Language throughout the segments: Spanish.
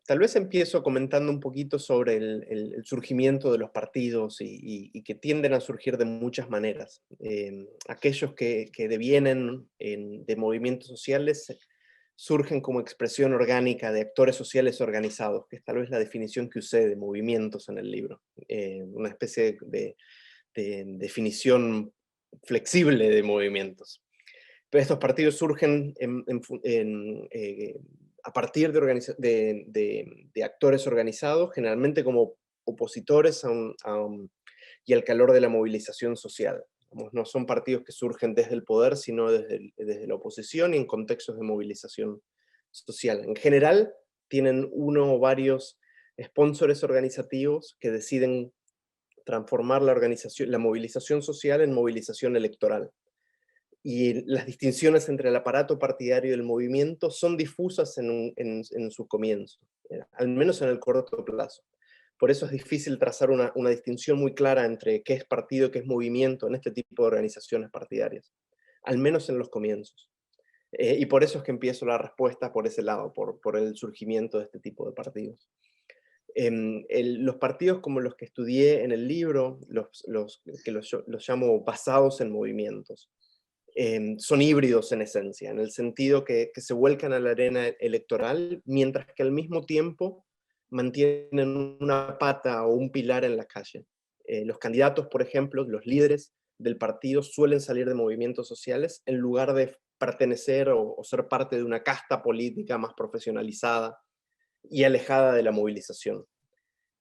Tal vez empiezo comentando un poquito sobre el surgimiento de los partidos y que tienden a surgir de muchas maneras. Aquellos que devienen de movimientos sociales surgen como expresión orgánica de actores sociales organizados, que es tal vez la definición que usé de movimientos en el libro. Una especie de definición flexible de movimientos. Pero estos partidos surgen a partir de actores organizados, generalmente como opositores y al calor de la movilización social. No son partidos que surgen desde el poder, sino desde la oposición y en contextos de movilización social. En general, tienen uno o varios sponsores organizativos que deciden transformar la movilización social en movilización electoral. Y las distinciones entre el aparato partidario y el movimiento son difusas en su comienzo, al menos en el corto plazo. Por eso es difícil trazar una distinción muy clara entre qué es partido y qué es movimiento en este tipo de organizaciones partidarias, al menos en los comienzos. Y por eso es que empiezo la respuesta por ese lado, por el surgimiento de este tipo de partidos. Los partidos como los que estudié en el libro, los llamo basados en movimientos, son híbridos en esencia, en el sentido que se vuelcan a la arena electoral, mientras que al mismo tiempo mantienen una pata o un pilar en la calle. Los candidatos, por ejemplo, los líderes del partido suelen salir de movimientos sociales en lugar de pertenecer o ser parte de una casta política más profesionalizada y alejada de la movilización.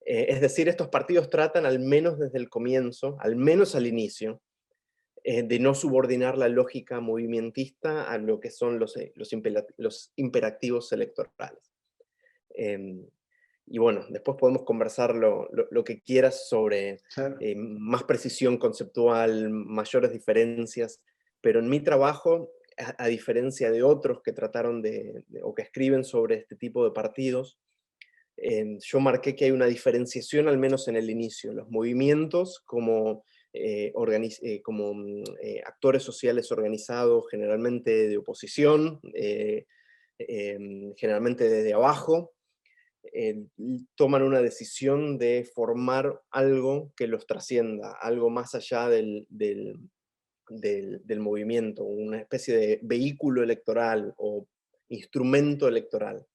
Es decir, estos partidos tratan, al menos desde el comienzo, al menos al inicio, de no subordinar la lógica movimentista a lo que son los imperativos electorales. Em, y bueno, después podemos conversar lo que quieras sobre Claro. más precisión conceptual, mayores diferencias, pero en mi trabajo, a diferencia de otros que trataron o que escriben sobre este tipo de partidos, yo marqué que hay una diferenciación, al menos en el inicio, los movimientos como actores sociales organizados, generalmente de oposición, generalmente desde abajo, toman una decisión de formar algo que los trascienda, algo más allá del movimiento, una especie de vehículo electoral o instrumento electoral.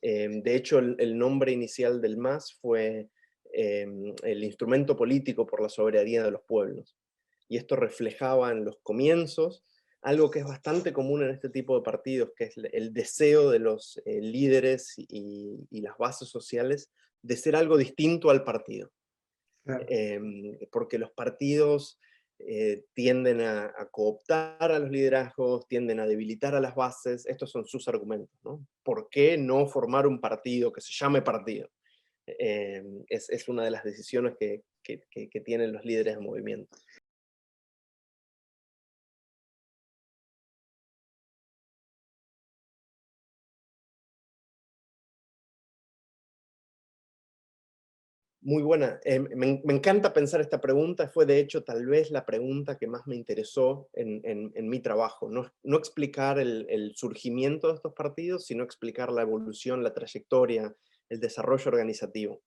De hecho, el nombre inicial del MAS fue el instrumento político por la soberanía de los pueblos. Y esto reflejaba en los comienzos algo que es bastante común en este tipo de partidos, que es el deseo de los líderes y las bases sociales de ser algo distinto al partido. Claro. Porque los partidos tienden a cooptar a los liderazgos, tienden a debilitar a las bases. Estos son sus argumentos, ¿no? ¿Por qué no formar un partido que se llame partido? Es una de las decisiones que tienen los líderes de movimiento. Muy buena. Me encanta pensar esta pregunta. Fue de hecho tal vez la pregunta que más me interesó en mi trabajo. No explicar el surgimiento de estos partidos, sino explicar la evolución, la trayectoria, el desarrollo organizativo.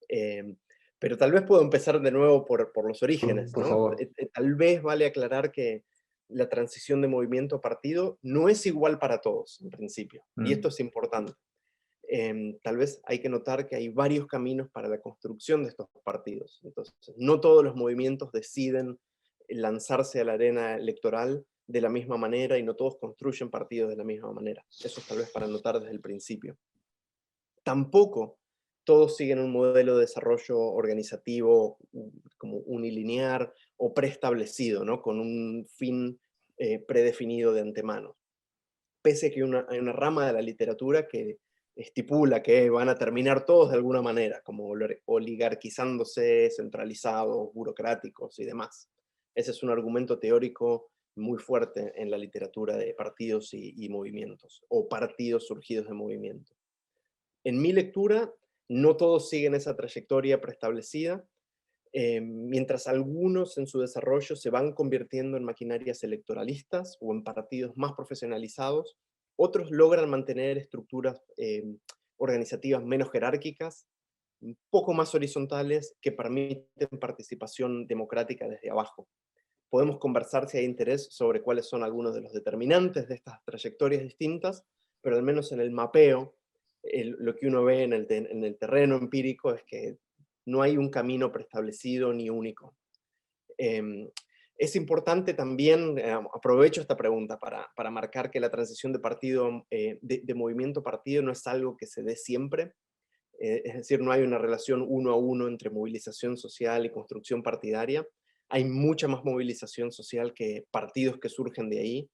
Em, pero tal vez puedo empezar de nuevo por los orígenes, Por ¿no? favor. Tal vez vale aclarar que la transición de movimiento a partido no es igual para todos, en principio. Y esto Mm. es importante. Tal vez hay que notar que hay varios caminos para la construcción de estos partidos. Entonces, no todos los movimientos deciden lanzarse a la arena electoral de la misma manera y no todos construyen partidos de la misma manera. Eso es tal vez para notar desde el principio. Tampoco todos siguen un modelo de desarrollo organizativo como unilinear o preestablecido, ¿no? Con un fin predefinido de antemano. Pese a que hay una rama de la literatura que estipula que van a terminar todos de alguna manera, como oligarquizándose, centralizados, burocráticos y demás. Ese es un argumento teórico muy fuerte en la literatura de partidos y movimientos, o partidos surgidos de movimientos. En mi lectura, no todos siguen esa trayectoria preestablecida, mientras algunos en su desarrollo se van convirtiendo en maquinarias electoralistas o en partidos más profesionalizados, otros logran mantener estructuras organizativas menos jerárquicas, un poco más horizontales, que permiten participación democrática desde abajo. Podemos conversar si hay interés sobre cuáles son algunos de los determinantes de estas trayectorias distintas, pero al menos en el mapeo, lo que uno ve en el terreno empírico es que no hay un camino preestablecido ni único. Em, es importante también, aprovecho esta pregunta para marcar que la transición de partido, de movimiento a partido no es algo que se dé siempre. Es decir, no hay una relación uno a uno entre movilización social y construcción partidaria. Hay mucha más movilización social que partidos que surgen de ahí,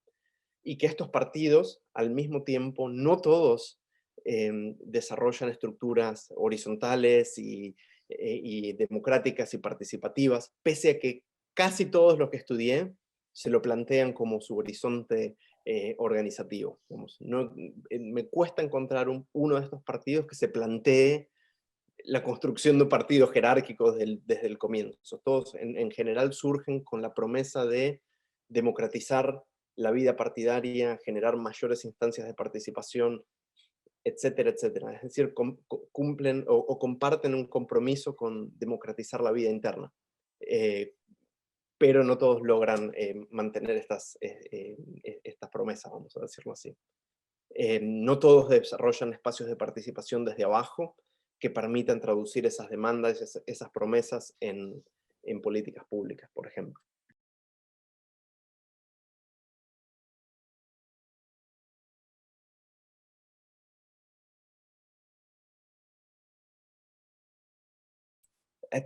y que estos partidos, al mismo tiempo, no todos desarrollan estructuras horizontales y democráticas y participativas, pese a que casi todos los que estudié se lo plantean como su horizonte organizativo. Digamos, no, me cuesta encontrar uno de estos partidos que se plantee la construcción de un partido jerárquico desde el comienzo. Todos en general surgen con la promesa de democratizar la vida partidaria, generar mayores instancias de participación, etcétera, etcétera. Es decir, cumplen o comparten un compromiso con democratizar la vida interna. Pero no todos logran mantener estas promesas, vamos a decirlo así. No todos desarrollan espacios de participación desde abajo que permitan traducir esas demandas, esas promesas en políticas públicas, por ejemplo.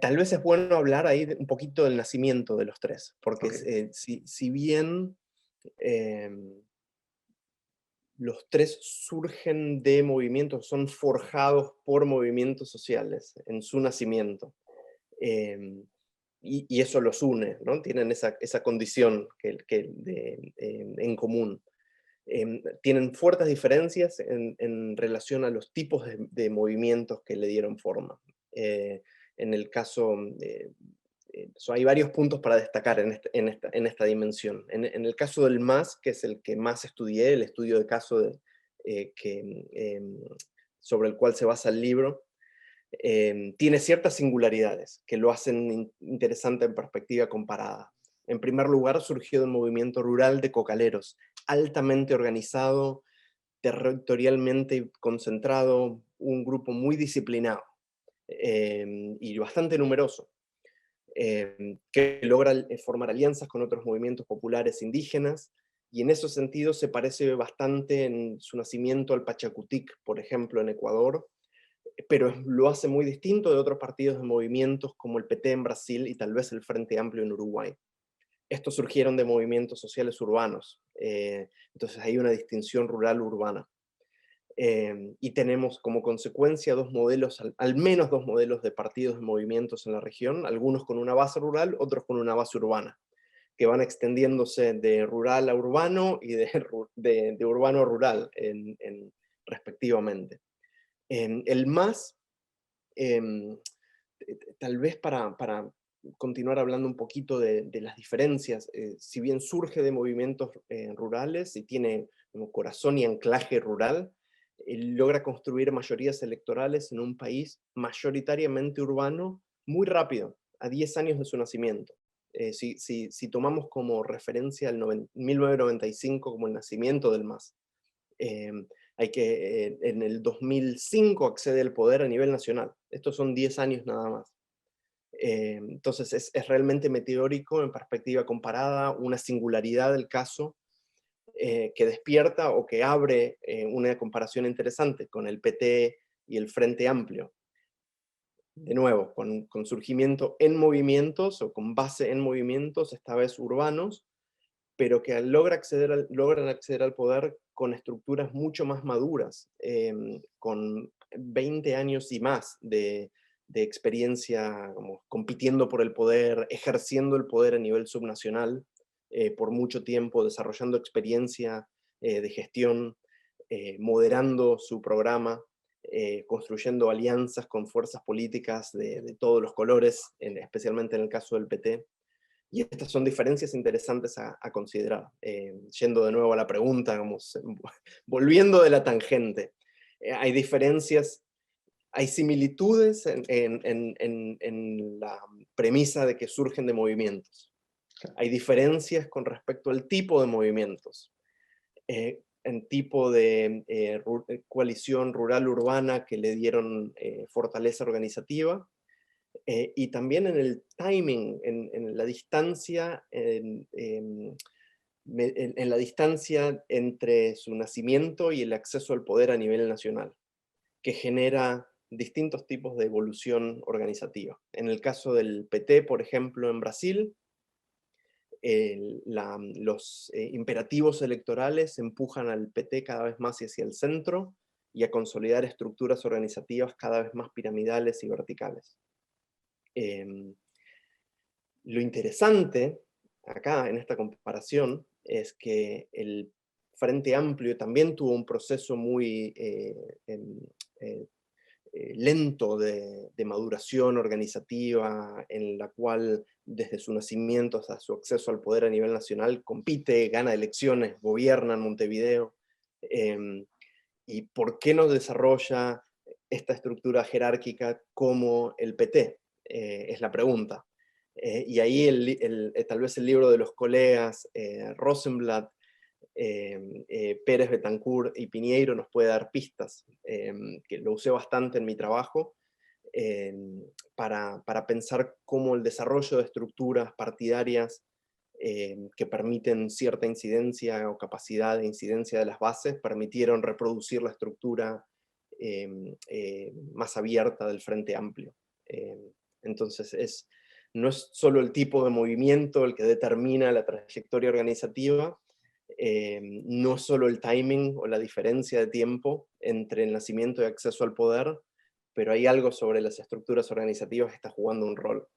Tal vez es bueno hablar ahí un poquito del nacimiento de los tres, porque Ok, si bien los tres surgen de movimientos, son forjados por movimientos sociales en su nacimiento. em, y eso los une, ¿no? Tienen esa condición en común. Tienen fuertes diferencias en relación a los tipos de movimientos que le dieron forma. Eh, en el caso, hay varios puntos para destacar en esta dimensión. En el caso del MAS, que es el que más estudié, el estudio de caso sobre el cual se basa el libro, tiene ciertas singularidades que lo hacen interesante en perspectiva comparada. En primer lugar, surgió de un movimiento rural de cocaleros, altamente organizado, territorialmente concentrado, un grupo muy disciplinado y bastante numeroso, que logra formar alianzas con otros movimientos populares indígenas, y en esos sentidos se parece bastante en su nacimiento al Pachacutic, por ejemplo, en Ecuador, pero lo hace muy distinto de otros partidos de movimientos como el PT en Brasil y tal vez el Frente Amplio en Uruguay. Estos surgieron de movimientos sociales urbanos, entonces hay una distinción rural-urbana. Y tenemos como consecuencia dos modelos, al menos dos modelos de partidos de movimientos en la región, algunos con una base rural, otros con una base urbana, que van extendiéndose de rural a urbano y de urbano a rural respectivamente. El MAS, em, tal vez para continuar hablando un poquito de las diferencias, si bien surge de movimientos rurales y tiene como corazón y anclaje rural, logra construir mayorías electorales en un país mayoritariamente urbano muy rápido, a 10 años de su nacimiento. Si tomamos como referencia el 1995 como el nacimiento del MAS, en el 2005 accede al poder a nivel nacional. Estos son 10 años nada más. Entonces es realmente meteórico en perspectiva comparada, una singularidad del caso que despierta o que abre una comparación interesante con el PT y el Frente Amplio. De nuevo, con surgimiento en movimientos o con base en movimientos, esta vez urbanos, pero que logran acceder al poder con estructuras mucho más maduras, con 20 años y más de experiencia, como, compitiendo por el poder, ejerciendo el poder a nivel subnacional por mucho tiempo, desarrollando experiencia de gestión, moderando su programa, construyendo alianzas con fuerzas políticas de todos los colores, especialmente en el caso del PT. Y estas son diferencias interesantes a considerar. Yendo de nuevo a la pregunta, volviendo de la tangente. Hay diferencias, hay similitudes en la premisa de que surgen de movimientos. Hay diferencias con respecto al tipo de movimientos. En tipo de coalición rural-urbana que le dieron fortaleza organizativa, y también en el timing, en la distancia, en la distancia entre su nacimiento y el acceso al poder a nivel nacional, que genera distintos tipos de evolución organizativa. En el caso del PT, por ejemplo, en Brasil, los imperativos electorales empujan al PT cada vez más hacia el centro y a consolidar estructuras organizativas cada vez más piramidales y verticales. Lo interesante acá en esta comparación es que el Frente Amplio también tuvo un proceso muy lento de maduración organizativa, en la cual desde su nacimiento hasta su acceso al poder a nivel nacional compite, gana elecciones, gobierna en Montevideo. ¿Y por qué no desarrolla esta estructura jerárquica como el PT? Es la pregunta. Y ahí tal vez el libro de los colegas Rosenblatt, Pérez Betancourt y Piñeiro nos puede dar pistas, que lo usé bastante en mi trabajo, para pensar cómo el desarrollo de estructuras partidarias que permiten cierta incidencia o capacidad de incidencia de las bases, permitieron reproducir la estructura más abierta del Frente Amplio. Entonces no es solo el tipo de movimiento el que determina la trayectoria organizativa, no es solo el timing o la diferencia de tiempo entre el nacimiento y acceso al poder, pero hay algo sobre las estructuras organizativas que está jugando un rol.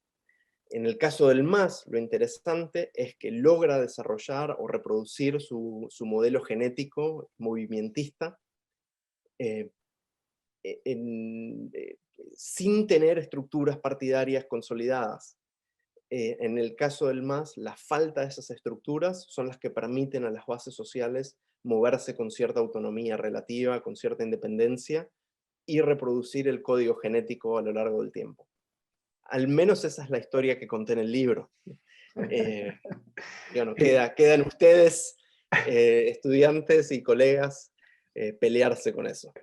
En el caso del MAS, lo interesante es que logra desarrollar o reproducir su modelo genético movimentista eh, sin tener estructuras partidarias consolidadas. En el caso del MAS, la falta de esas estructuras son las que permiten a las bases sociales moverse con cierta autonomía relativa, con cierta independencia, y reproducir el código genético a lo largo del tiempo. Al menos esa es la historia que conté en el libro. Bueno, quedan ustedes, estudiantes y colegas, pelearse con eso.